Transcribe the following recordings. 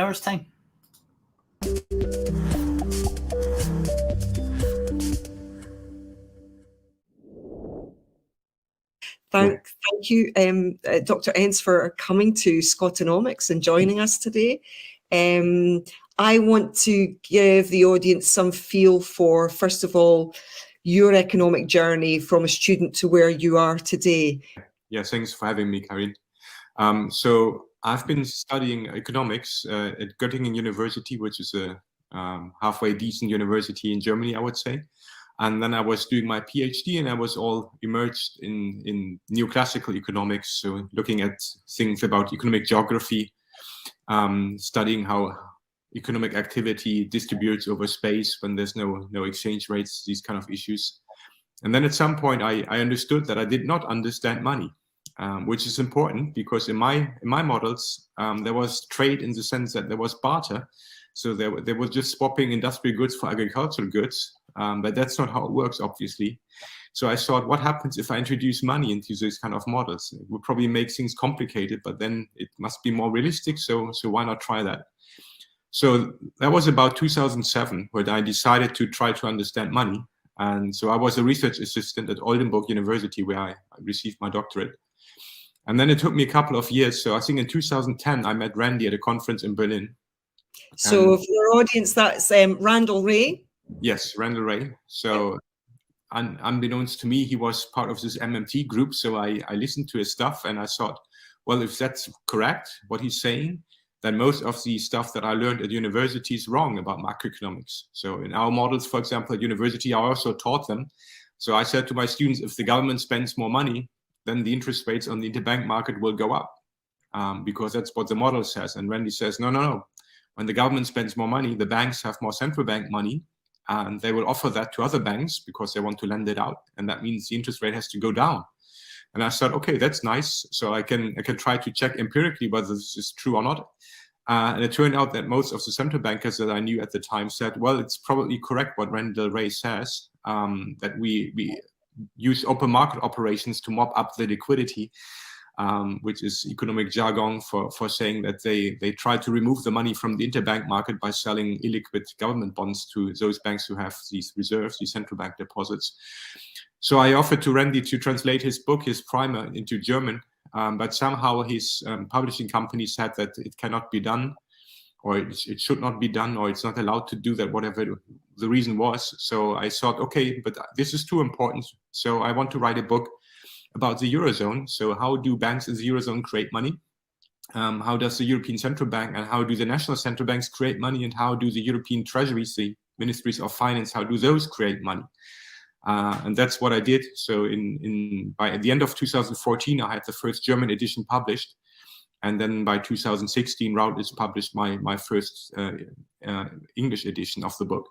hours time. Thank you, Dr. Enhnts, for coming to SCOTONOMICS and joining us today. I want to give the audience some feel for, first of all, your economic journey from a student to where you are today. Yeah, thanks for having me, Karin. So I've been studying economics at Göttingen University, which is a halfway decent university in Germany, I would say. And then I was doing my PhD, and I was all immersed in neoclassical economics, so looking at things about economic geography, studying how economic activity distributes over space when there's no exchange rates, these kind of issues. And then at some point, I understood that I did not understand money, which is important because in my models, there was trade in the sense that there was barter. So they were just swapping industrial goods for agricultural goods. But that's not how it works, obviously. So I thought, what happens if I introduce money into these kind of models? It would probably make things complicated, but then it must be more realistic. So why not try that? So that was about 2007 when I decided to try to understand money. And so I was a research assistant at Oldenburg University, where I received my doctorate. And then it took me a couple of years. So I think in 2010, I met Randy at a conference in Berlin. So for your audience, that's Randall Wray. Yes, Randall Wray. So unbeknownst to me, he was part of this MMT group. So I listened to his stuff and I thought, well, if that's correct, what he's saying, then most of the stuff that I learned at university is wrong about macroeconomics. So in our models, for example, at university, I also taught them. So I said to my students, if the government spends more money, then the interest rates on the interbank market will go up because that's what the model says. And Randy says, no. When the government spends more money, the banks have more central bank money, and they will offer that to other banks because they want to lend it out. And that means the interest rate has to go down. And I thought, okay, that's nice. So I can try to check empirically whether this is true or not. And it turned out that most of the central bankers that I knew at the time said, well, it's probably correct what Randall Wray says, that we use open market operations to mop up the liquidity, which is economic jargon for saying that they try to remove the money from the interbank market by selling illiquid government bonds to those banks who have these reserves, these central bank deposits. So I offered to Randy to translate his book, his primer, into German, but somehow his publishing company said that it cannot be done, or it should not be done, or it's not allowed to do that, whatever the reason was. So I thought, okay, but this is too important. So I want to write a book about the Eurozone. So how do banks in the Eurozone create money? How does the European Central Bank and how do the national central banks create money? And how do the European treasuries, the ministries of finance, how do those create money? And that's what I did. So by the end of 2014, I had the first German edition published. And then by 2016, Routledge published my first English edition of the book.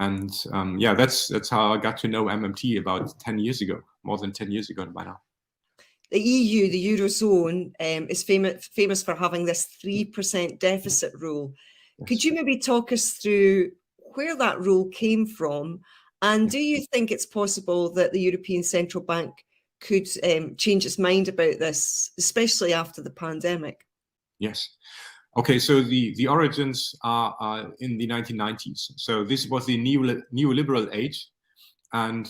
And yeah, that's how I got to know MMT about 10 years ago, more than 10 years ago by now. The EU, the Eurozone, is famous for having this 3% deficit rule. Yes. Could you maybe talk us through where that rule came from? And do you think it's possible that the European Central Bank could change its mind about this, especially after the pandemic? Yes. Okay, so the origins are in the 1990s. So this was the neoliberal age. And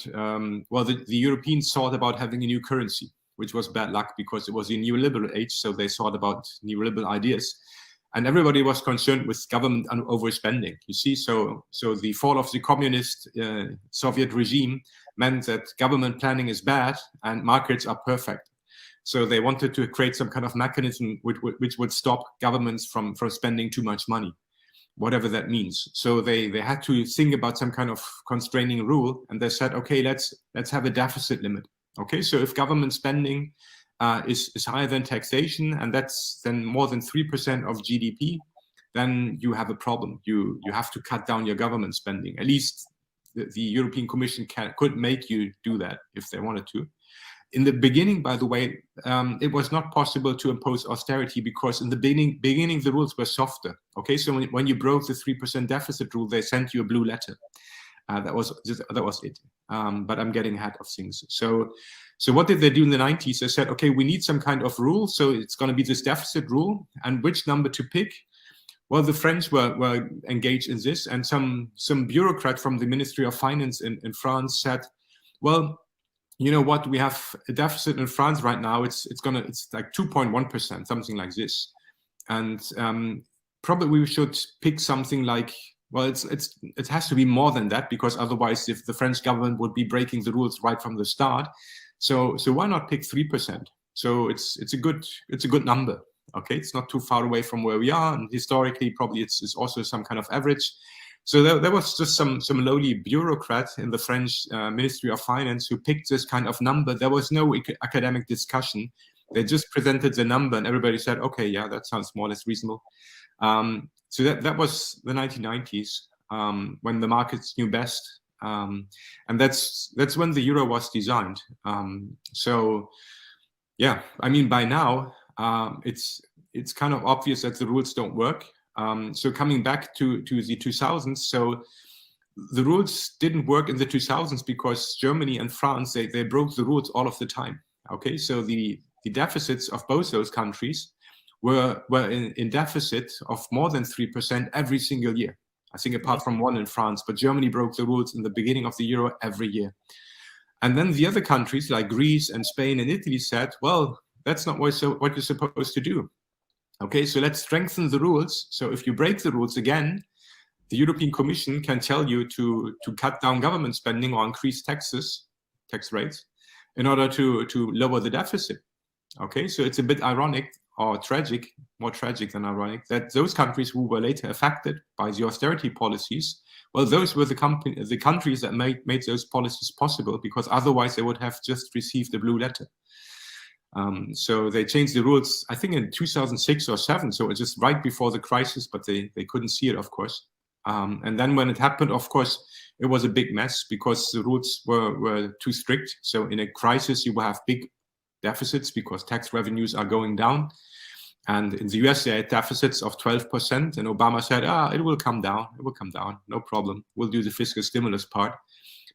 well, the Europeans thought about having a new currency, which was bad luck because it was the neoliberal age. So they thought about neoliberal ideas. And everybody was concerned with government overspending. You see, so the fall of the communist Soviet regime meant that government planning is bad and markets are perfect. So they wanted to create some kind of mechanism which would stop governments from spending too much money, whatever that means. So they had to think about some kind of constraining rule, and they said, okay, let's have a deficit limit. Okay, so if government spending is higher than taxation, and that's then more than 3% of GDP, then you have a problem. You have to cut down your government spending. At least the European Commission could make you do that if they wanted to. In the beginning, by the way, it was not possible to impose austerity because in the beginning the rules were softer. Okay, so when you broke the 3% deficit rule, they sent you a blue letter. That was it. But I'm getting ahead of things. So what did they do in the 90s? They said, okay, we need some kind of rule. So it's going to be this deficit rule, and which number to pick? well, the French were engaged in this, and some bureaucrat from the Ministry of Finance in France said, well, you know what, we have a deficit in France right now. It's like 2.1%, something like this, and probably we should pick something like, well, it has to be more than that, because otherwise, if the French government would be breaking the rules right from the start, so why not pick 3%? So it's a good number. Okay, it's not too far away from where we are, and historically, probably it's also some kind of average. So there was just some lowly bureaucrat in the French Ministry of Finance who picked this kind of number. There was no academic discussion. They just presented the number, and everybody said, okay, yeah, that sounds more or less reasonable. So that was the 1990s, when the markets knew best, and that's when the euro was designed. So yeah, I mean, by now it's kind of obvious that the rules don't work. So coming back to the 2000s, so the rules didn't work in the 2000s because Germany and France, they broke the rules all of the time. Okay, so the deficits of both those countries were in deficit of more than 3% every single year. I think apart from one in France, but Germany broke the rules in the beginning of the euro every year. And then the other countries like Greece and Spain and Italy said, well, that's not what you're supposed to do. Okay, so let's strengthen the rules. So if you break the rules again, the European Commission can tell you to cut down government spending or increase tax rates in order to lower the deficit. Okay, so it's a bit ironic or tragic, more tragic than ironic, that those countries who were later affected by the austerity policies, well, those were the countries that made those policies possible, because otherwise they would have just received a blue letter. So they changed the rules, I think in 2006 or 7, so it was just right before the crisis, but they couldn't see it, of course. And then when it happened, of course, it was a big mess because the rules were too strict. So in a crisis, you will have big deficits because tax revenues are going down. And in the US, they had deficits of 12%, and Obama said, it will come down, no problem. We'll do the fiscal stimulus part.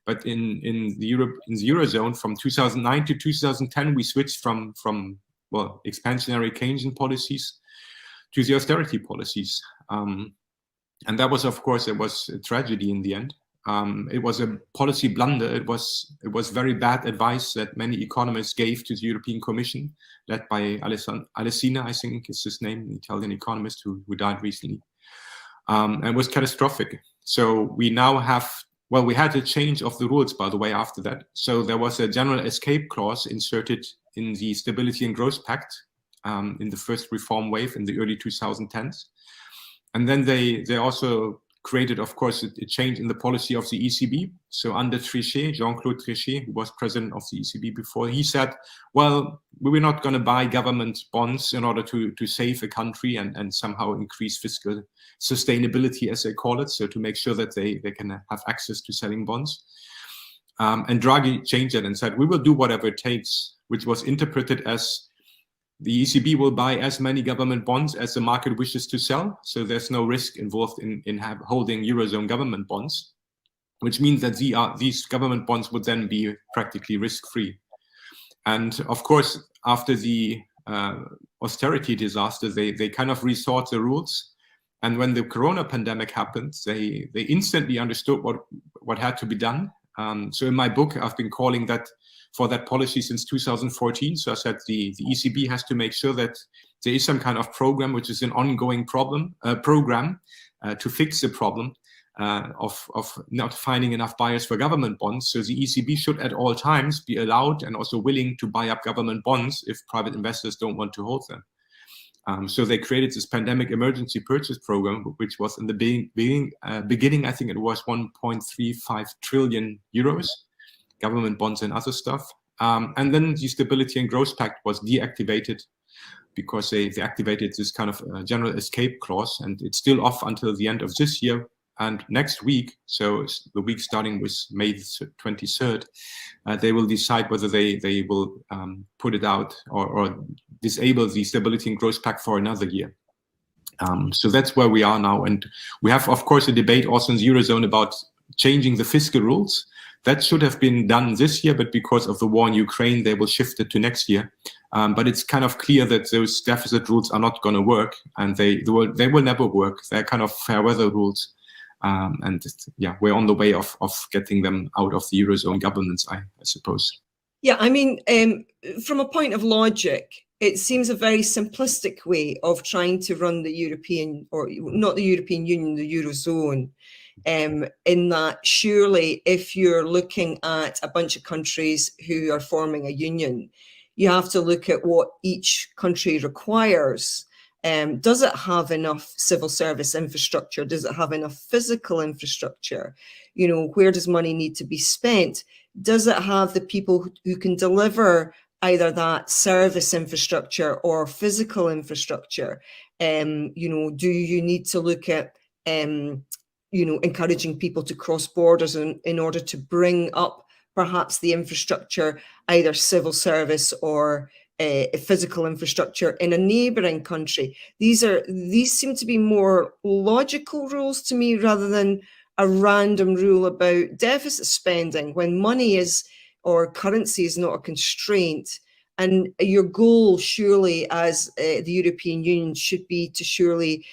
But in the Eurozone, from 2009 to 2010, we switched from expansionary Keynesian policies to the austerity policies. And that was, of course, it was a tragedy in the end. It was a policy blunder. It was very bad advice that many economists gave to the European Commission, led by Alesina, I think is his name, an Italian economist who died recently. And it was catastrophic. So we now have, well, we had a change of the rules, by the way, after that. So there was a general escape clause inserted in the Stability and Growth Pact in the first reform wave in the early 2010s. And then they also created, of course, a change in the policy of the ECB. So under Trichet, Jean-Claude Trichet, who was president of the ECB before, he said, well, we're not going to buy government bonds in order to save a country and somehow increase fiscal sustainability, as they call it, so to make sure that they can have access to selling bonds. And Draghi changed it and said, we will do whatever it takes, which was interpreted as the ECB will buy as many government bonds as the market wishes to sell. So there's no risk involved in holding Eurozone government bonds, which means that these government bonds would then be practically risk-free. And of course, after the austerity disaster, they kind of rethought the rules. And when the corona pandemic happened, they instantly understood what had to be done. So in my book, I've been calling for that policy since 2014. So I said the ECB has to make sure that there is some kind of program, which is an ongoing program to fix the problem of not finding enough buyers for government bonds. So the ECB should at all times be allowed and also willing to buy up government bonds if private investors don't want to hold them. So they created this pandemic emergency purchase program, which was in the beginning, I think it was 1.35 trillion euros, government bonds and other stuff. And then the Stability and Growth Pact was deactivated because they activated this kind of general escape clause, and it's still off until the end of this year. And next week, so it's the week starting with May 23rd, they will decide whether they will put it out or disable the Stability and Growth Pact for another year. So that's where we are now. And we have, of course, a debate also in the Eurozone about changing the fiscal rules. That should have been done this year, but because of the war in Ukraine, they will shift it to next year. But it's kind of clear that those deficit rules are not going to work, and they will never work. They're kind of fair weather rules. And yeah, we're on the way of getting them out of the Eurozone governments, I suppose. Yeah, I mean, from a point of logic, it seems a very simplistic way of trying to run the European, or not the European Union, the Eurozone, in that surely if you're looking at a bunch of countries who are forming a union, you have to look at what each country requires. Does it have enough civil service infrastructure? Does it have enough physical infrastructure? You know, where does money need to be spent? Does it have the people who can deliver either that service infrastructure or physical infrastructure? You know, do you need to look at, you know, encouraging people to cross borders in order to bring up perhaps the infrastructure, either civil service or physical infrastructure in a neighboring country? These seem to be more logical rules to me rather than a random rule about deficit spending when money is, or currency is, not a constraint. And your goal surely as the European Union should be to surely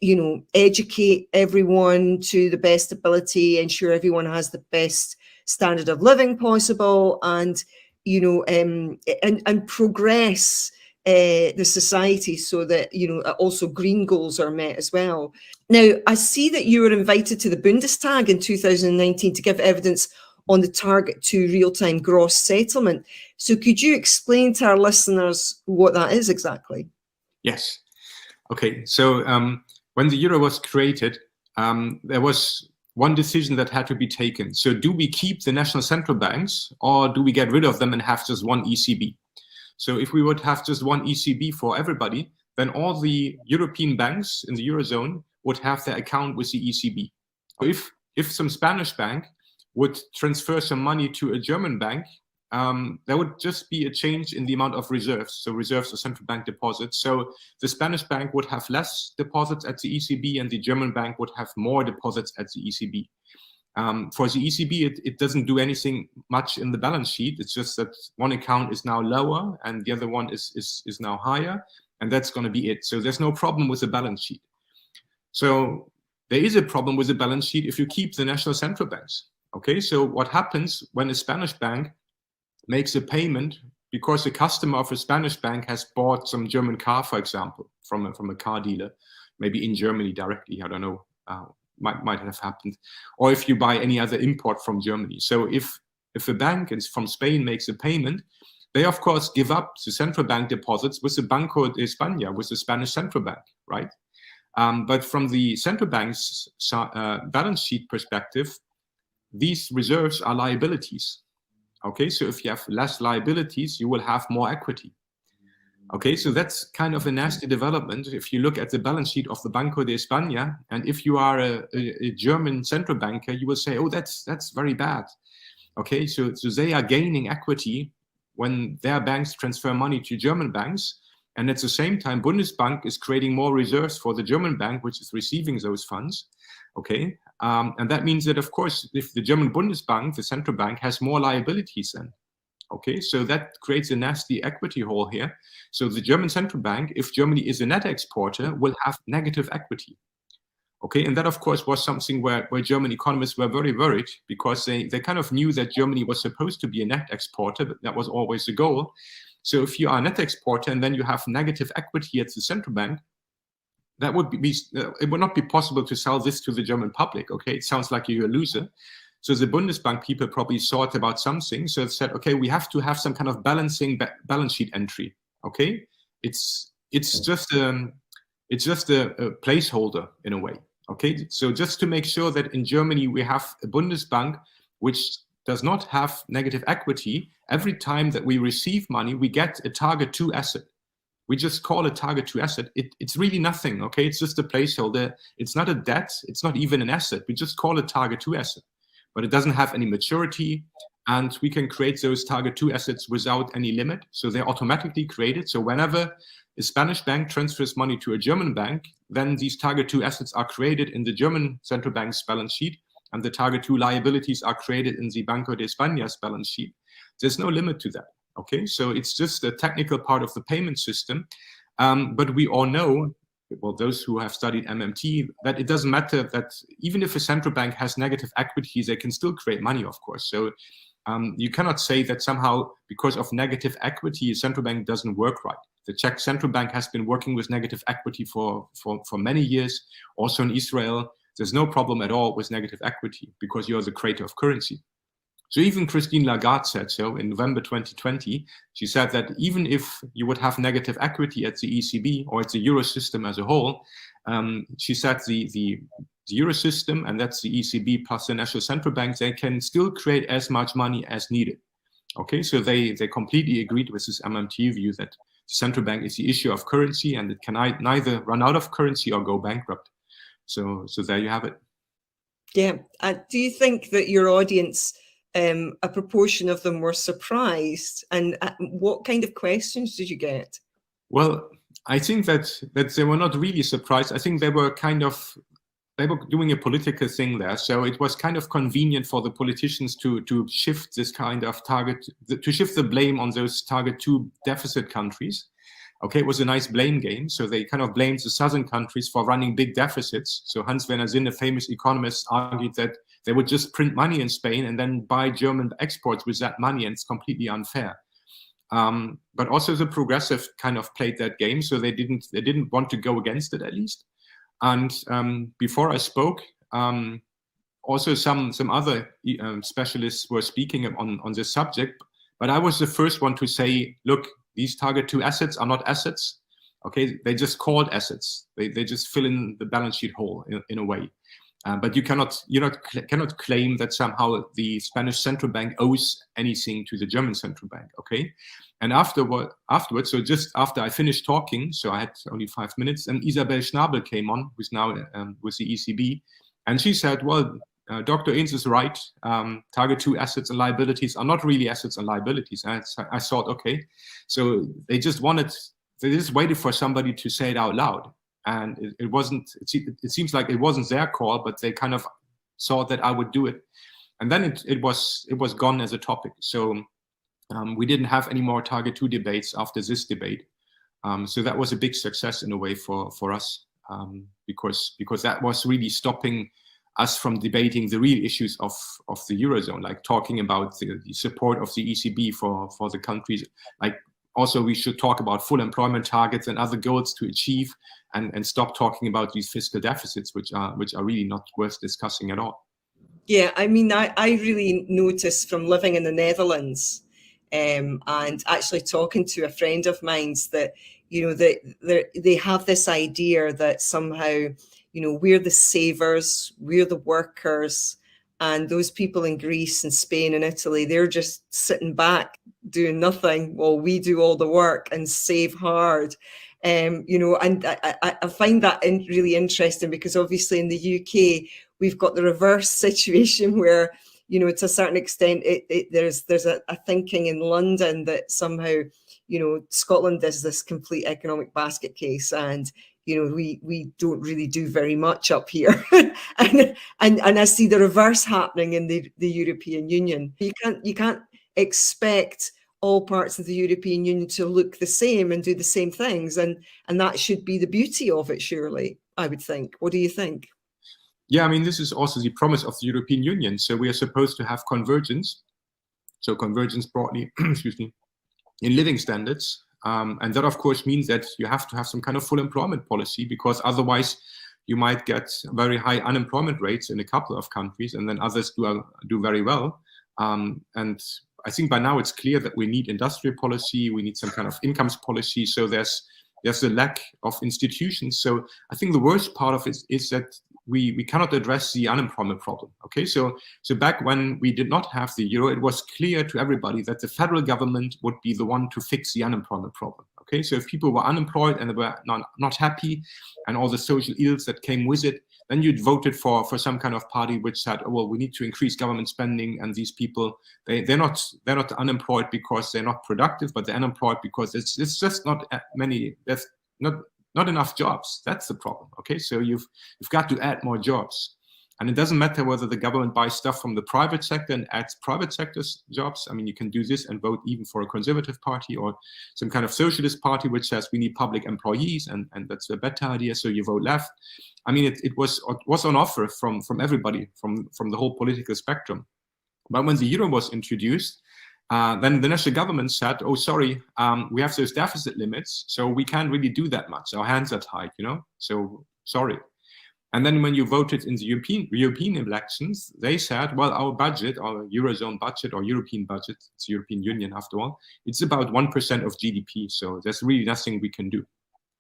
you know, educate everyone to the best ability, ensure everyone has the best standard of living possible, and you know, and progress the society so that, you know, also green goals are met as well. Now, I see that you were invited to the Bundestag in 2019 to give evidence on the target to real-time gross settlement. So could you explain to our listeners what that is exactly? Yes. Okay. So when the euro was created, there was one decision that had to be taken. So do we keep the national central banks, or do we get rid of them and have just one ECB? So if we would have just one ECB for everybody, then all the European banks in the Eurozone would have their account with the ECB. If some Spanish bank would transfer some money to a German bank, there would just be a change in the amount of reserves. So reserves are central bank deposits. So the Spanish bank would have less deposits at the ECB, and the German bank would have more deposits at the ECB. For the ECB, it doesn't do anything much in the balance sheet. It's just that one account is now lower and the other one is now higher, and that's going to be it. So there's no problem with the balance sheet. So there is a problem with the balance sheet if you keep the national central banks. Okay, so what happens when a Spanish bank makes a payment because a customer of a Spanish bank has bought some German car, for example, from a car dealer, maybe in Germany directly, I don't know, might have happened, or if you buy any other import from Germany. So if a bank from Spain makes a payment, they of course give up the central bank deposits with the Banco de España, with the Spanish central bank, right? But from the central bank's balance sheet perspective, these reserves are liabilities. Okay, so if you have less liabilities, you will have more equity. Okay, so that's kind of a nasty development if you look at the balance sheet of the Banco de España, and if you are a German central banker, you will say, oh, that's very bad. Okay, so they are gaining equity when their banks transfer money to German banks, and at the same time, Bundesbank is creating more reserves for the German bank, which is receiving those funds. Okay, and that means that, of course, if the German Bundesbank, the central bank, has more liabilities then. Okay, so that creates a nasty equity hole here. So the German central bank, if Germany is a net exporter, will have negative equity. Okay, and that, of course, was something where German economists were very worried, because they kind of knew that Germany was supposed to be a net exporter, but that was always the goal. So if you are a net exporter and then you have negative equity at the central bank, that would be it would not be possible to sell this to the German public. Okay, it sounds like you're a loser. So the Bundesbank people probably thought about something. So it said, okay, we have to have some kind of balancing balance sheet entry. Okay, it's just a placeholder in a way. Okay, so just to make sure that in Germany we have a Bundesbank which does not have negative equity. Every time that we receive money, we get a target 2 asset. We just call it target 2 asset. It's really nothing. Okay, it's just a placeholder. It's not a debt. It's not even an asset. We just call it target 2 asset. But it doesn't have any maturity, and we can create those target 2 assets without any limit. So they're automatically created. So whenever a Spanish bank transfers money to a German bank, then these target 2 assets are created in the German central bank's balance sheet, and the target 2 liabilities are created in the Banco de España's balance sheet, there's no limit to that. Okay, so it's just a technical part of the payment system. But we all know, well, those who have studied MMT, that it doesn't matter that even if a central bank has negative equity, they can still create money, of course. So you cannot say that somehow because of negative equity, a central bank doesn't work right. The Czech central bank has been working with negative equity for many years. Also in Israel, there's no problem at all with negative equity because you're the creator of currency. So even Christine Lagarde said so in November 2020. She said that even if you would have negative equity at the ECB or at the euro system as a whole, she said the euro system, and that's the ECB plus the national central banks, they can still create as much money as needed. Okay, so they completely agreed with this MMT view that central bank is the issue of currency and it can neither run out of currency or go bankrupt. So there you have it. Yeah. Do you think that your audience, a proportion of them were surprised? And what kind of questions did you get? Well, I think that they were not really surprised. I think they were doing a political thing there. So it was kind of convenient for the politicians to shift this kind of to shift the blame on those target 2 deficit countries. Okay, it was a nice blame game. So they kind of blamed the southern countries for running big deficits. So Hans-Werner Sinn, a famous economist, argued that they would just print money in Spain and then buy German exports with that money, and it's completely unfair. But also the progressive kind of played that game, so they didn't want to go against it at least. And before I spoke, also some other specialists were speaking on this subject, but I was the first one to say, look, these target 2 assets are not assets. Okay, they just called assets. They just fill in the balance sheet hole in a way. But you cannot claim that somehow the Spanish central bank owes anything to the German central bank. Okay, and afterwards, so just after I finished talking, so I had only 5 minutes, and Isabel Schnabel came on, who's now with the ECB, and she said, well, Dr. Enhnts is right. Target 2 assets and liabilities are not really assets and liabilities. And I thought, okay, so they just waited for somebody to say it out loud. And it wasn't, it seems like it wasn't their call, but they kind of saw that I would do it. And then it was gone as a topic. So we didn't have any more target 2 debates after this debate. So that was a big success in a way for us, because that was really stopping us from debating the real issues of the Eurozone, like talking about the support of the ECB for the countries. Like also we should talk about full employment targets and other goals to achieve, and stop talking about these fiscal deficits, which are really not worth discussing at all. Yeah, I mean, I really noticed from living in the Netherlands and actually talking to a friend of mine's that, you know, they have this idea that somehow, you know, we're the savers, we're the workers, and those people in Greece and Spain and Italy, they're just sitting back doing nothing while we do all the work and save hard. You know, and I find that really interesting, because obviously in the UK, we've got the reverse situation where, you know, to a certain extent, there's a thinking in London that somehow, you know, Scotland is this complete economic basket case, and you know, we don't really do very much up here. and I see the reverse happening in the European Union. You can't expect all parts of the European Union to look the same and do the same things, and that should be the beauty of it, surely, I would think. What do you think? Yeah, I mean, this is also the promise of the European Union. So we are supposed to have convergence. So convergence broadly, excuse me, in living standards. And that, of course, means that you have to have some kind of full employment policy, because otherwise you might get very high unemployment rates in a couple of countries, and then others do very well. And I think by now it's clear that we need industrial policy, we need some kind of incomes policy. So there's a lack of institutions. So I think the worst part of it is that we cannot address the unemployment problem. Okay, so back when we did not have the euro, it was clear to everybody that the federal government would be the one to fix the unemployment problem. Okay, so if people were unemployed and they were not happy, and all the social ills that came with it, then you'd voted for some kind of party which said, oh, well, we need to increase government spending, and these people they're not unemployed because they're not productive, but they're unemployed because it's just not many. There's not enough jobs. That's the problem. Okay, so you've got to add more jobs, And it doesn't matter whether the government buys stuff from the private sector and adds private sector's jobs. I mean, you can do this and vote even for a conservative party or some kind of socialist party which says we need public employees and that's a better idea, so you vote left. I mean, it was on offer from everybody, from the whole political spectrum. But when the euro was introduced, then the national government said, oh, sorry, we have those deficit limits, so we can't really do that much. Our hands are tied, so sorry. And then when you voted in the European elections, they said, well, our budget, our Eurozone budget or European budget, it's the European Union after all, it's about 1% of GDP. So there's really nothing we can do.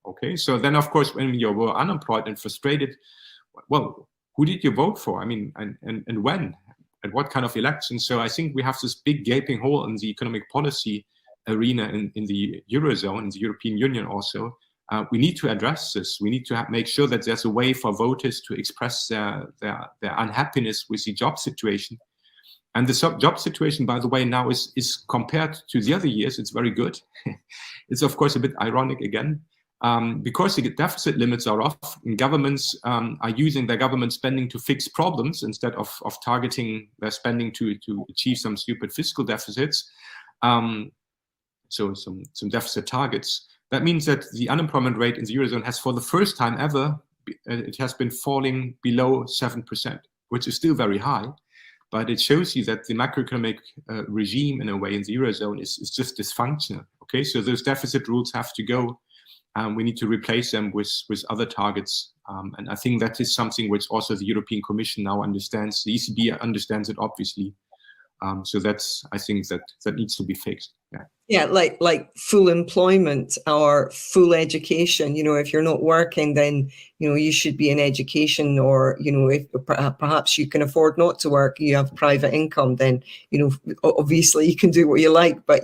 Okay, so then, of course, when you were unemployed and frustrated, well, who did you vote for? I mean, and when? At what kind of election? So I think we have this big gaping hole in the economic policy arena in the Eurozone, in the European Union also. We need to address this. We need to make sure that there's a way for voters to express their unhappiness with the job situation. And the job situation, by the way, now is compared to the other years, it's very good. It's, of course, a bit ironic again, because the deficit limits are off, and governments are using their government spending to fix problems instead of targeting their spending to achieve some stupid fiscal deficits. So some deficit targets. That means that the unemployment rate in the Eurozone has, for the first time ever, it has been falling below 7%, which is still very high. But it shows you that the macroeconomic regime, in a way, in the Eurozone is just dysfunctional. Okay, so those deficit rules have to go. We need to replace them with other targets. And I think that is something which also the European Commission now understands. The ECB understands it, obviously. So I think that needs to be fixed. Yeah, like full employment or full education. If you're not working, then you should be in education, or if perhaps you can afford not to work, you have private income, then obviously you can do what you like. But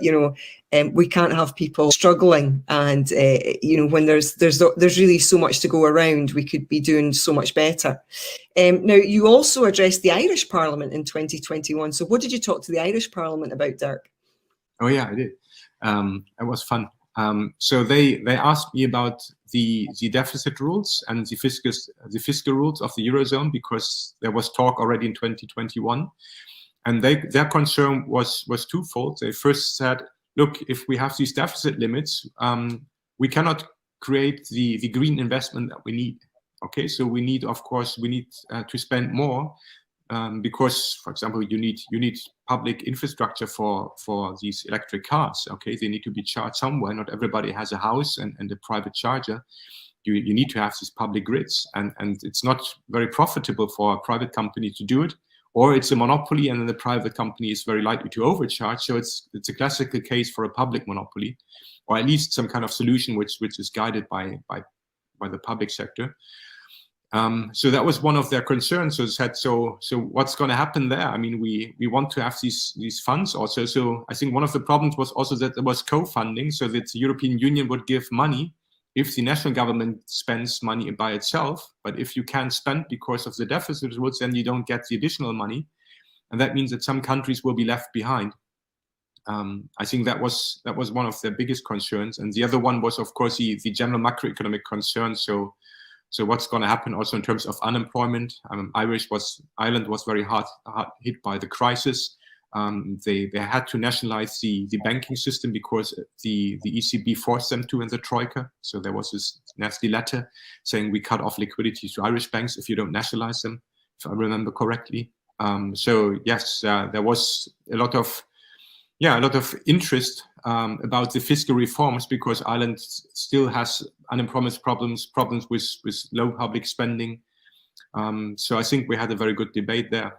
we can't have people struggling, and when there's really so much to go around, we could be doing so much better. Now, you also addressed the Irish Parliament in 2021. So what did you talk to the Irish Parliament about, Dirk? Oh yeah, I did. It was fun. So they asked me about the deficit rules and the fiscal rules of the Eurozone, because there was talk already in 2021, and their concern was twofold. They first said, look, if we have these deficit limits, we cannot create the green investment that we need. Okay, so we need to spend more. Because, for example, you need public infrastructure for these electric cars. Okay, they need to be charged somewhere. Not everybody has a house and a private charger. You need to have these public grids, and it's not very profitable for a private company to do it, or it's a monopoly, and then the private company is very likely to overcharge. So it's a classical case for a public monopoly, or at least some kind of solution which is guided by the public sector. So that was one of their concerns. So said, so what's going to happen there? I mean, we want to have these funds also. So I think one of the problems was also that there was co-funding, so that the European Union would give money if the national government spends money by itself. But if you can't spend because of the deficit rules, then you don't get the additional money, and that means that some countries will be left behind. I think that was one of their biggest concerns, and the other one was, of course, the general macroeconomic concern. So what's going to happen also in terms of unemployment? Ireland was very hard hit by the crisis. They had to nationalize the banking system because the ECB forced them to in the Troika. So there was this nasty letter saying we cut off liquidity to Irish banks if you don't nationalize them, if I remember correctly. So yes, there was a lot of interest about the fiscal reforms, because Ireland still has unemployment problems with low public spending. So I think we had a very good debate there.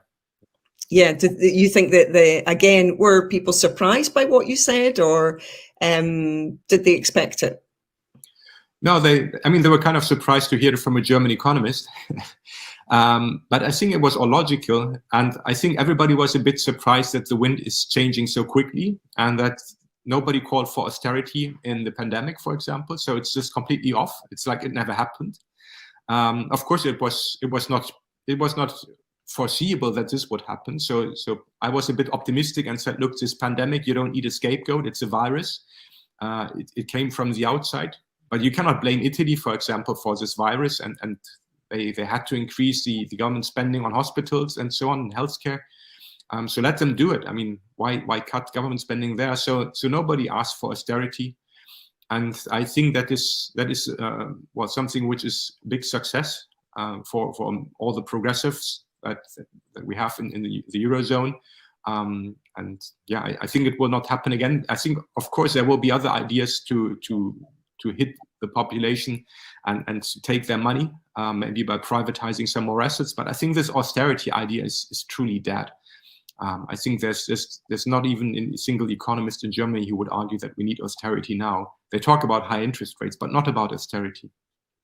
Yeah, do you think that were people surprised by what you said, or did they expect it? No, they were kind of surprised to hear it from a German economist. But I think it was all logical, and I think everybody was a bit surprised that the wind is changing so quickly, and that nobody called for austerity in the pandemic, for example. So it's just completely off. It's like it never happened. Of course, it was not foreseeable that this would happen. So I was a bit optimistic and said, look, this pandemic, you don't need a scapegoat. It's a virus. It came from the outside, but you cannot blame Italy, for example, for this virus, and They had to increase the government spending on hospitals and so on, and healthcare. So let them do it. I mean, why cut government spending there? So nobody asked for austerity, and I think that is well, something which is a big success for all the progressives that we have in the Eurozone. And yeah, I think it will not happen again. I think, of course, there will be other ideas to hit the population and to take their money, maybe by privatizing some more assets. But I think this austerity idea is truly dead. I think there's not even a single economist in Germany who would argue that we need austerity now. They talk about high interest rates, but not about austerity.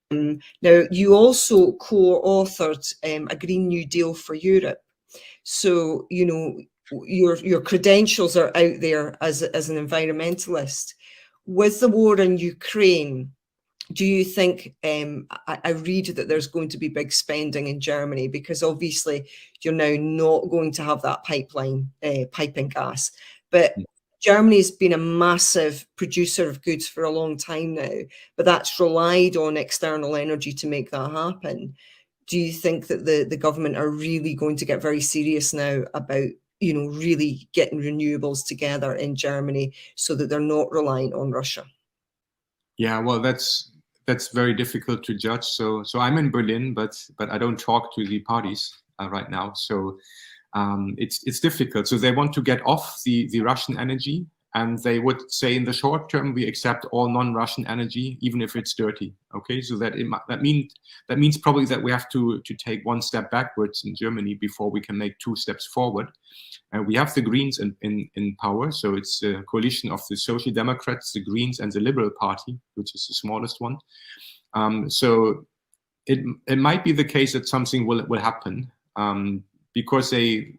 Now, you also co-authored a Green New Deal for Europe. So, you know, your credentials are out there as an environmentalist. With the war in Ukraine, do you think, I read that there's going to be big spending in Germany, because obviously you're now not going to have that piping gas, but Germany's been a massive producer of goods for a long time now, but that's relied on external energy to make that happen. Do you think that the government are really going to get very serious now about, you know, really getting renewables together in Germany so that they're not reliant on Russia? Yeah, well, that's very difficult to judge. So I'm in Berlin, but I don't talk to the parties right now. So it's difficult. So they want to get off the Russian energy, and they would say in the short term we accept all non-Russian energy, even if it's dirty. Okay, so that means probably that we have to take one step backwards in Germany before we can make two steps forward. We have the Greens in power, so it's a coalition of the Social Democrats, the Greens, and the Liberal Party, which is the smallest one. So it might be the case that something will happen. Because they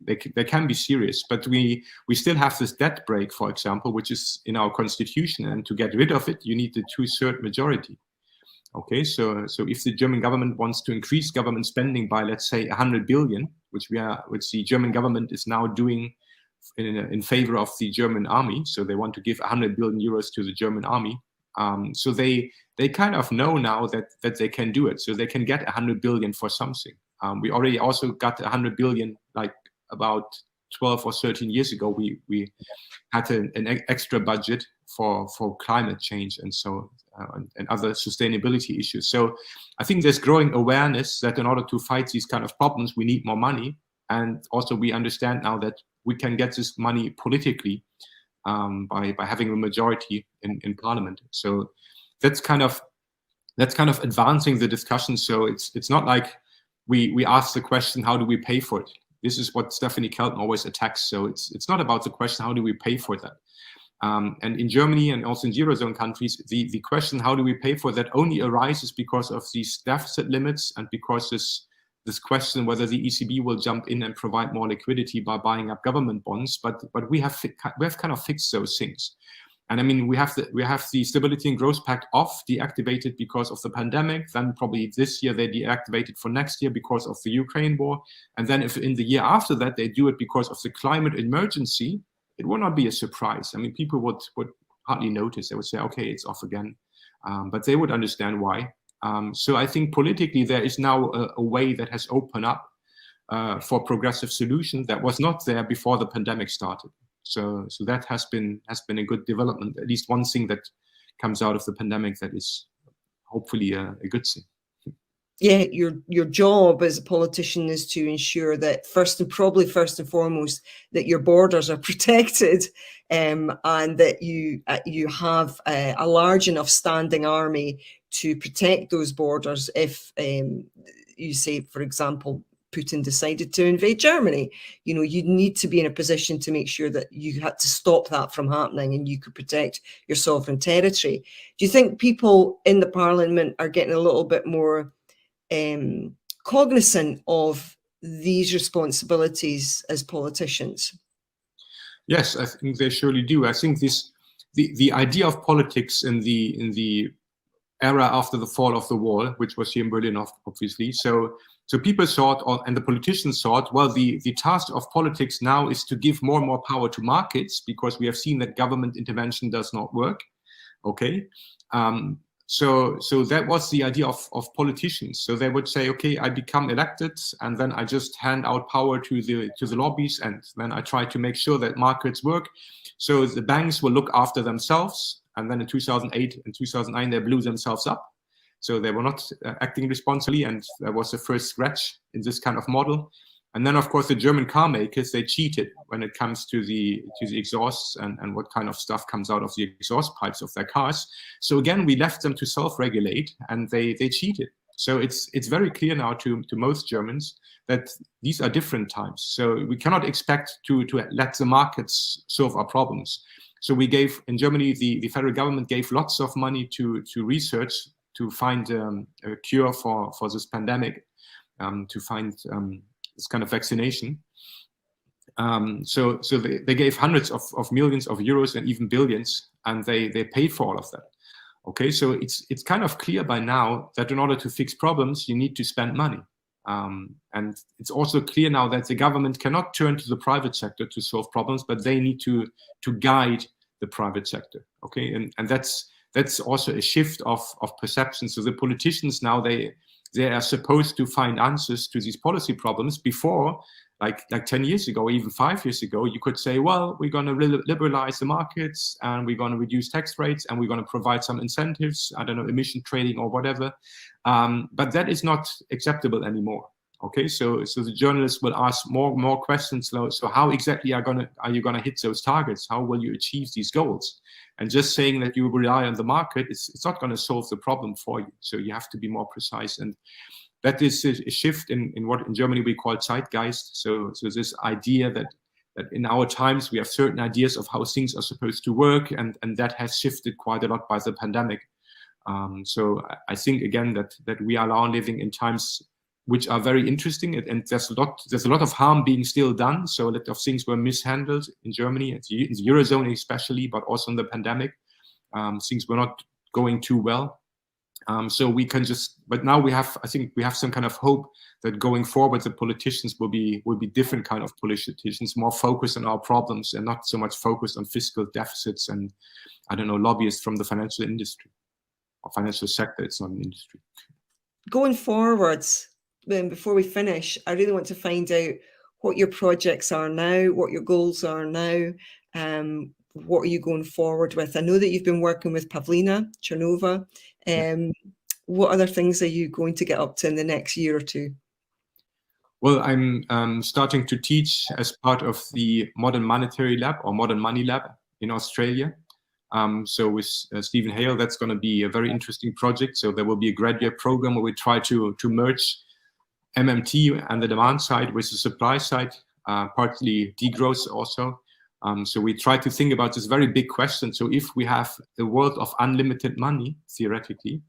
can be serious, but we still have this debt brake, for example, which is in our constitution, and to get rid of it, you need the 2/3 majority. Okay, so if the German government wants to increase government spending by, let's say, 100 billion, which the German government is now doing in favor of the German army, so they want to give 100 billion euros to the German army. So they kind of know now that they can do it, so they can get 100 billion for something. We already also got 100 billion, like about 12 or 13 years ago. We had an extra budget for climate change and so and other sustainability issues. So I think there's growing awareness that in order to fight these kind of problems, we need more money. And also we understand now that we can get this money politically by having a majority in parliament. So that's kind of advancing the discussion. So it's not like we ask the question, how do we pay for it? This is what Stephanie Kelton always attacks. So it's not about the question, how do we pay for that? And in Germany and also in Eurozone countries, the question, how do we pay for that, only arises because of these deficit limits and because this question whether the ECB will jump in and provide more liquidity by buying up government bonds. But we have kind of fixed those things. And I mean, we have the Stability and Growth Pact deactivated because of the pandemic. Then probably this year they deactivate it for next year because of the Ukraine war. And then if in the year after that they do it because of the climate emergency, it will not be a surprise. I mean, people would hardly notice. They would say, okay, it's off again. But they would understand why. So I think politically there is now a way that has opened up for progressive solution that was not there before the pandemic started. So that has been a good development. At least one thing that comes out of the pandemic that is hopefully a good thing. Yeah, your job as a politician is to ensure that first and foremost that your borders are protected, and that you have a large enough standing army to protect those borders if you say, for example, Putin decided to invade Germany. You know, you need to be in a position to make sure that you had to stop that from happening and you could protect your sovereign territory. Do you think people in the parliament are getting a little bit more cognizant of these responsibilities as politicians? Yes, I think they surely do. I think the idea of politics in the era after the fall of the wall, which was here in Berlin, obviously. So people thought, and the politicians thought, well, the task of politics now is to give more and more power to markets because we have seen that government intervention does not work. Okay. So that was the idea of politicians. So they would say, okay, I become elected, and then I just hand out power to the lobbies, and then I try to make sure that markets work. So the banks will look after themselves, and then in 2008 and 2009 they blew themselves up. So they were not acting responsibly, and there was the first scratch in this kind of model. And then, of course, the German car makers, they cheated when it comes to the exhausts and what kind of stuff comes out of the exhaust pipes of their cars. So again, we left them to self-regulate, and they cheated. So it's very clear now to most Germans that these are different times. So we cannot expect to let the markets solve our problems. So we gave, in Germany, the federal government gave lots of money to research to find a cure for this pandemic, to find this kind of vaccination. So they gave hundreds of millions of euros and even billions, and they paid for all of that. Okay, so it's kind of clear by now that in order to fix problems, you need to spend money. And it's also clear now that the government cannot turn to the private sector to solve problems, but they need to guide the private sector. Okay, and that's also a shift of perception. So the politicians now, they are supposed to find answers to these policy problems. Before, like 10 years ago, or even 5 years ago, you could say, well, we're going to liberalize the markets, and we're going to reduce tax rates, and we're going to provide some incentives, I don't know, emission trading or whatever. But that is not acceptable anymore. Okay, so the journalists will ask more questions. So how exactly are you gonna hit those targets? How will you achieve these goals? And just saying that you rely on the market, it's not going to solve the problem for you. So you have to be more precise. And that is a shift in what in Germany we call zeitgeist. So this idea that in our times we have certain ideas of how things are supposed to work, and that has shifted quite a lot by the pandemic. So I think again that we are now living in times which are very interesting, and there's a lot of harm being still done. So a lot of things were mishandled in Germany, in the Eurozone especially, but also in the pandemic. Things were not going too well. So we can but now I think we have some kind of hope that going forward, the politicians will be different kind of politicians, more focused on our problems and not so much focused on fiscal deficits and, I don't know, lobbyists from the financial industry or financial sector. It's not an industry. Going forwards, before we finish, I really want to find out what your projects are now, what your goals are now, what are you going forward with? I know that you've been working with Pavlina Chernova. What other things are you going to get up to in the next year or two? Well, I'm starting to teach as part of the Modern Monetary Lab or Modern Money Lab in Australia. So with Stephen Hale, that's going to be a very interesting project. So there will be a graduate program where we try to merge MMT and the demand side with the supply side, partly degrowth also. So we try to think about this very big question. So if we have a world of unlimited money, theoretically,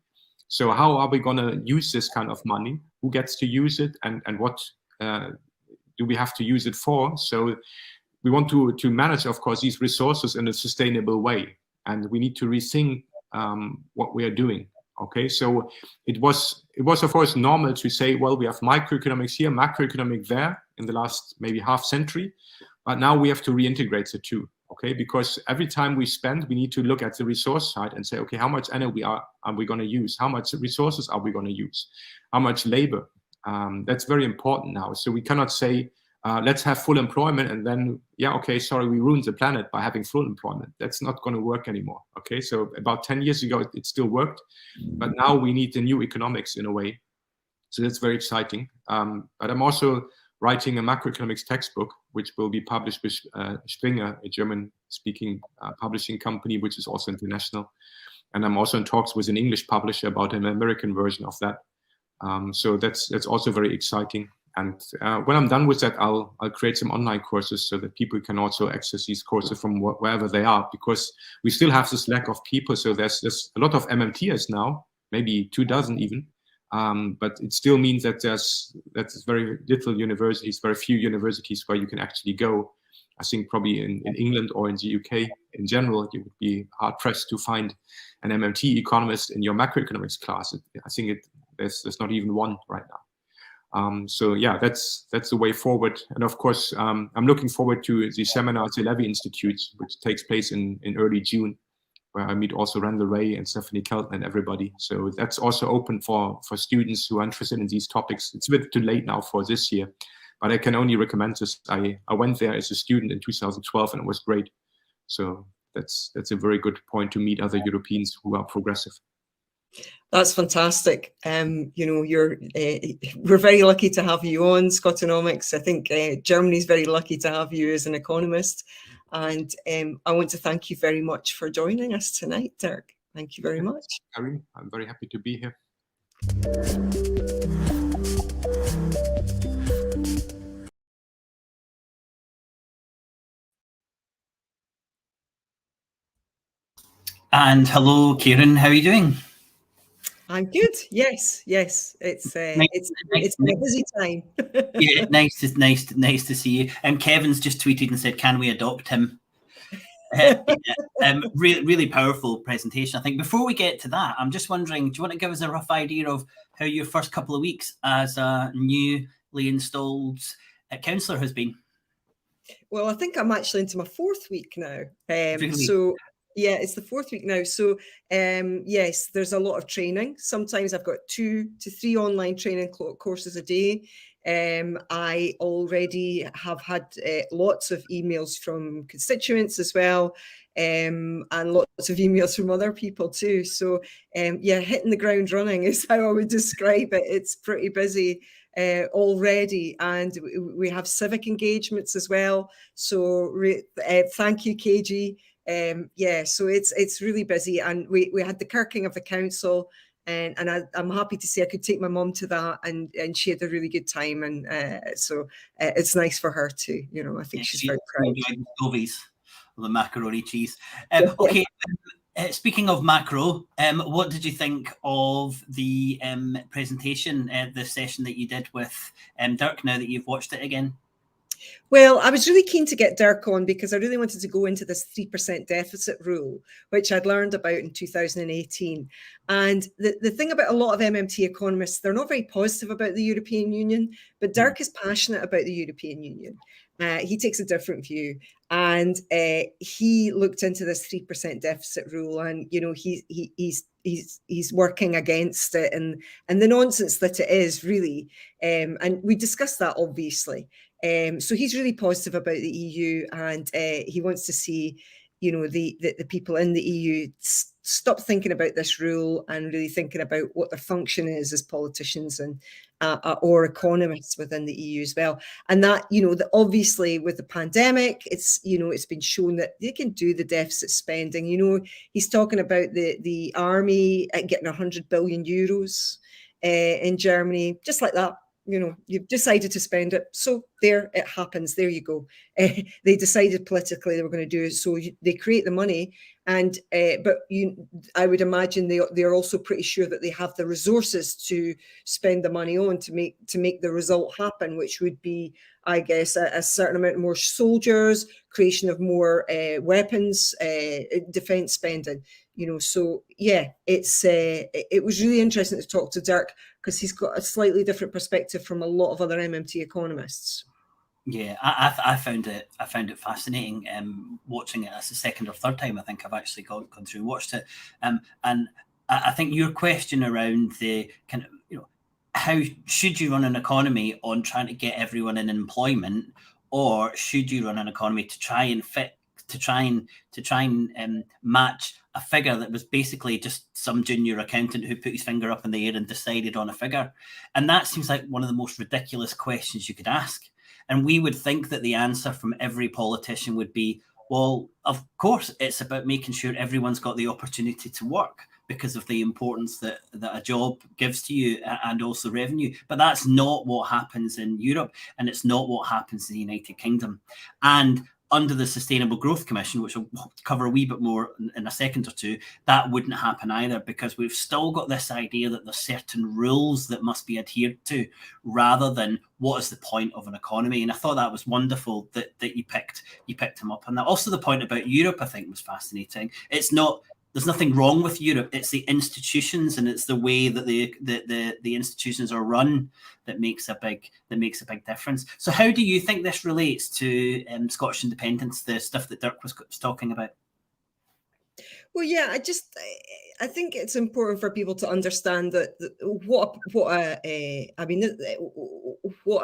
so how are we going to use this kind of money? Who gets to use it, and what do we have to use it for? So we want to manage, of course, these resources in a sustainable way, and we need to rethink what we are doing. Okay, so it was of course normal to say, well, we have microeconomics here, macroeconomic there in the last maybe half century, but now we have to reintegrate the two. Okay, because every time we spend, we need to look at the resource side and say, okay, how much energy are we going to use? How much resources are we going to use? How much labor? That's very important now. So we cannot say, let's have full employment and then, yeah, okay, sorry, we ruined the planet by having full employment. That's not going to work anymore. Okay, so about 10 years ago, it still worked, but now we need the new economics in a way. So that's very exciting. But I'm also writing a macroeconomics textbook, which will be published with Springer, a German-speaking publishing company, which is also international. And I'm also in talks with an English publisher about an American version of that. So that's also very exciting. And when I'm done with that, I'll create some online courses so that people can also access these courses from wherever they are, because we still have this lack of people. So there's a lot of MMTers now, maybe 24 even. But it still means that there's very little universities, very few universities where you can actually go. I think probably in England or in the UK in general, you would be hard pressed to find an MMT economist in your macroeconomics class. I think there's not even one right now. So yeah, that's the way forward. And of course, I'm looking forward to the seminar at the Levy Institute, which takes place in early June, where I meet also Randall Ray and Stephanie Kelton and everybody. So that's also open for students who are interested in these topics. It's a bit too late now for this year, but I can only recommend this. I went there as a student in 2012 and it was great. So that's a very good point to meet other Europeans who are progressive. That's fantastic. You know, we're very lucky to have you on Scotonomics. I think Germany's very lucky to have you as an economist. And I want to thank you very much for joining us tonight, Dirk. Thank you very much. Karin, I'm very happy to be here. And hello, Kieran. How are you doing? I'm good. Yes. It's been a busy time. Yeah, nice to see you. Kevin's just tweeted and said, "Can we adopt him?" Really powerful presentation. I think before we get to that, I'm just wondering, do you want to give us a rough idea of how your first couple of weeks as a newly installed councillor has been? Well, I think I'm actually into my 4th week now. Really? So yeah, it's the 4th week now. So yes, there's a lot of training. Sometimes I've got 2 to 3 online training courses a day. I already have had lots of emails from constituents as well, and lots of emails from other people too. So yeah, hitting the ground running is how I would describe it. It's pretty busy already, and we have civic engagements as well. So thank you, KG. Yeah, so it's really busy, and we had the kirking of the council, and I'm happy to say I could take my mum to that, and she had a really good time, and so it's nice for her too. You know, I think she's very proud. The macaroni cheese. Okay. Speaking of macro, what did you think of the presentation, the session that you did with Dirk, now that you've watched it again? Well, I was really keen to get Dirk on because I really wanted to go into this 3% deficit rule, which I'd learned about in 2018. And the thing about a lot of MMT economists, they're not very positive about the European Union, but Dirk is passionate about the European Union. He takes a different view, and he looked into this 3% deficit rule, and you know he's working against it and the nonsense that it is really, and we discussed that obviously. So he's really positive about the EU, and he wants to see, you know, the people in the EU stop thinking about this rule and really thinking about what their function is as politicians and or economists within the EU as well. And that, you know, that obviously with the pandemic, it's, you know, it's been shown that they can do the deficit spending. You know, he's talking about the army getting 100 billion euros in Germany, just like that. You know, you've decided to spend it, so there it happens. There you go. They decided politically they were going to do it, so they create the money, and but I would imagine they're also pretty sure that they have the resources to spend the money on to make the result happen, which would be, I guess, a certain amount more soldiers, creation of more weapons, defense spending. You know, so yeah, it was really interesting to talk to Dirk because he's got a slightly different perspective from a lot of other MMT economists. Yeah, I found it fascinating. Watching it as the second or third time I think I've actually gone through and watched it. And I think your question around the kind of, you know, how should you run an economy on trying to get everyone in employment, or should you run an economy to try and match a figure that was basically just some junior accountant who put his finger up in the air and decided on a figure? And that seems like one of the most ridiculous questions you could ask. And we would think that the answer from every politician would be, well, of course, it's about making sure everyone's got the opportunity to work because of the importance that a job gives to you and also revenue. But that's not what happens in Europe, and it's not what happens in the United Kingdom. And under the Sustainable Growth Commission, which will cover a wee bit more in a second or two, that wouldn't happen either, because we've still got this idea that there's certain rules that must be adhered to rather than what is the point of an economy. And I thought that was wonderful that you picked him up on that. Also, the point about Europe, I think, was fascinating. It's not, there's nothing wrong with Europe. It's the institutions and it's the way that the institutions are run that makes a big difference. So how do you think this relates to Scottish independence, the stuff that Dirk was talking about? Well, yeah, I think it's important for people to understand that what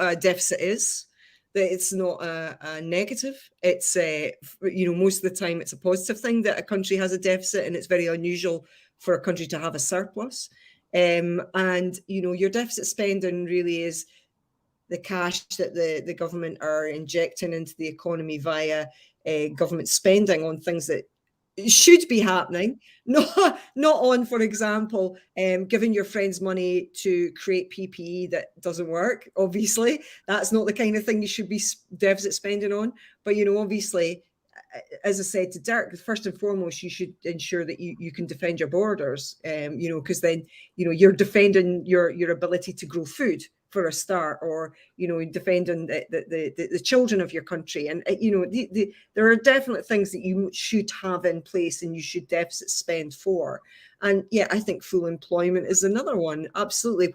a deficit is. That it's not a negative. It's most of the time it's a positive thing that a country has a deficit, and it's very unusual for a country to have a surplus. And your deficit spending really is the cash that the government are injecting into the economy via government spending on things that should be happening, not on, for example, giving your friends money to create PPE that doesn't work. Obviously, that's not the kind of thing you should be deficit spending on. But obviously, as I said to Dirk, first and foremost, you should ensure that you can defend your borders, because then you're defending your ability to grow food for a start, or defending the children of your country. And there are definite things that you should have in place and you should deficit spend for. And yeah, I think full employment is another one. Absolutely.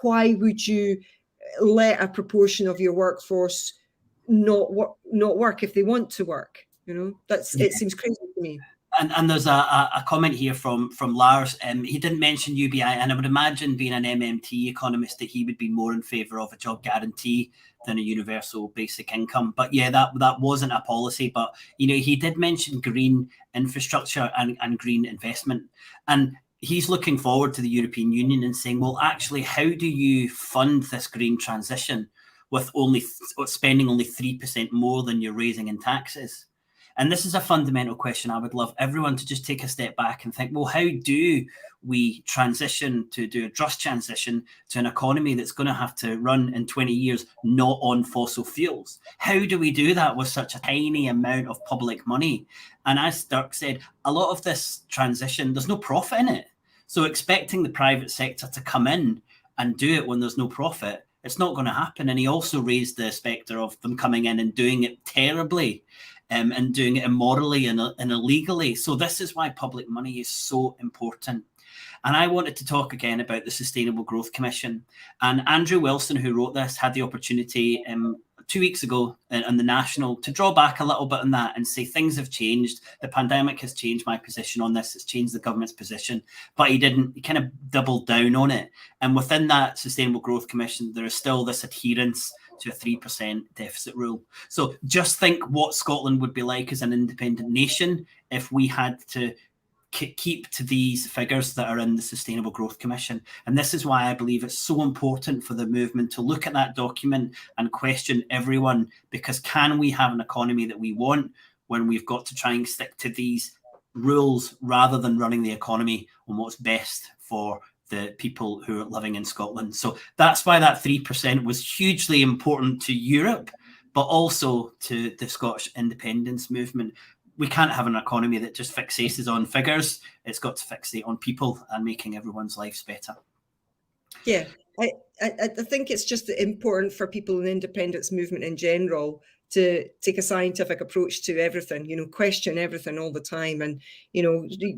Why would you let a proportion of your workforce not work if they want to work? It seems crazy to me. And there's a comment here from Lars. He didn't mention UBI, and I would imagine, being an MMT economist, that he would be more in favour of a job guarantee than a universal basic income. But yeah, that wasn't a policy. But he did mention green infrastructure and green investment, and he's looking forward to the European Union and saying, well, actually, how do you fund this green transition with spending only 3% more than you're raising in taxes? And this is a fundamental question I would love everyone to just take a step back and think, well, how do we do a just transition to an economy that's going to have to run in 20 years not on fossil fuels? How do we do that with such a tiny amount of public money? And as Dirk said, a lot of this transition, there's no profit in it. So expecting the private sector to come in and do it when there's no profit, it's not going to happen. And he also raised the spectre of them coming in and doing it terribly. And doing it immorally and illegally. So this is why public money is so important. And I wanted to talk again about the Sustainable Growth Commission. And Andrew Wilson, who wrote this, had the opportunity 2 weeks ago on the National to draw back a little bit on that and say things have changed. The pandemic has changed my position on this. It's changed the government's position. But he didn't. He kind of doubled down on it. And within that Sustainable Growth Commission, there is still this adherence to a 3% deficit rule. So just think what Scotland would be like as an independent nation if we had to keep to these figures that are in the Sustainable Growth Commission. And this is why I believe it's so important for the movement to look at that document and question everyone, because can we have an economy that we want when we've got to try and stick to these rules rather than running the economy on what's best for the people who are living in Scotland? So that's why that 3% was hugely important to Europe, but also to the Scottish independence movement. We can't have an economy that just fixates on figures. It's got to fixate on people and making everyone's lives better. Yeah, I think it's just important for people in the independence movement in general to take a scientific approach to everything, question everything all the time, and,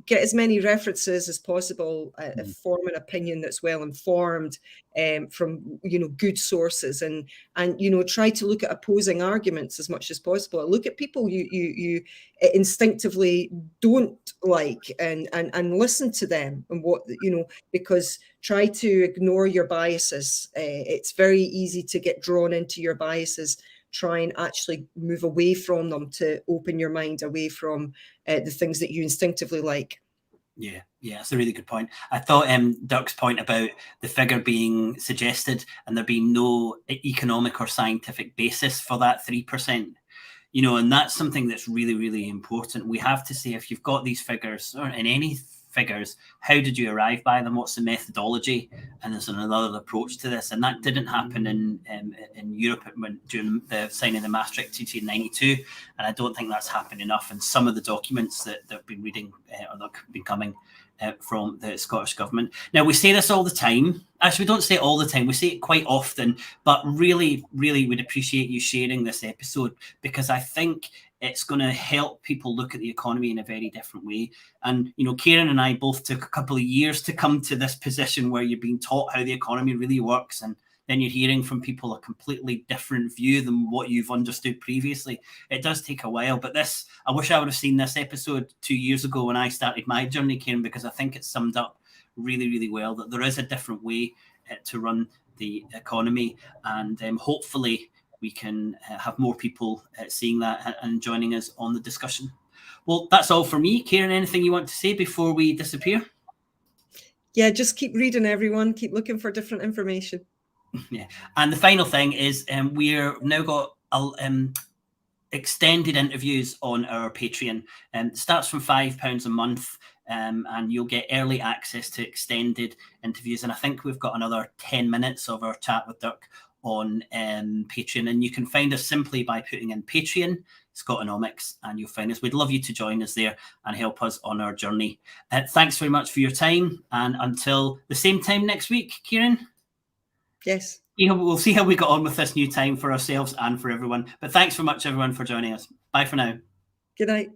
get as many references as possible, form an opinion that's well informed from, good sources, and try to look at opposing arguments as much as possible. Look at people you instinctively don't like and listen to them, and because try to ignore your biases. It's very easy to get drawn into your biases. Try and actually move away from them to open your mind away from the things that you instinctively like. Yeah, that's a really good point. I thought Dirk's point about the figure being suggested and there being no economic or scientific basis for that 3%, and that's something that's really, really important. We have to say, if you've got these figures, or in any figures, how did you arrive by them? What's the methodology? And there's another approach to this, and that didn't happen in Europe during the signing of the Maastrict Treaty in '92, and I don't think that's happened enough in some of the documents that I've been reading or that have been coming from the Scottish government. Now, we say this all the time. Actually, we don't say it all the time. We say it quite often, but really, really would appreciate you sharing this episode, because I think it's going to help people look at the economy in a very different way. And, Kieran and I both took a couple of years to come to this position where you're being taught how the economy really works and then you're hearing from people a completely different view than what you've understood previously. It does take a while, but this, I wish I would have seen this episode 2 years ago when I started my journey, Kieran, because I think it summed up really, really well that there is a different way to run the economy, and hopefully we can have more people seeing that and joining us on the discussion. Well, that's all for me. Kieran, anything you want to say before we disappear? Yeah, just keep reading, everyone. Keep looking for different information. Yeah, and the final thing is we're now got extended interviews on our Patreon. It starts from £5 a month, and you'll get early access to extended interviews. And I think we've got another 10 minutes of our chat with Dirk on Patreon, and you can find us simply by putting in Patreon SCOTONOMICS, and you'll find us. We'd love you to join us there and help us on our journey. Thanks very much for your time, and until the same time next week, Kieran. Yes. We'll see how we got on with this new time for ourselves and for everyone. But thanks very much, everyone, for joining us. Bye for now. Good night.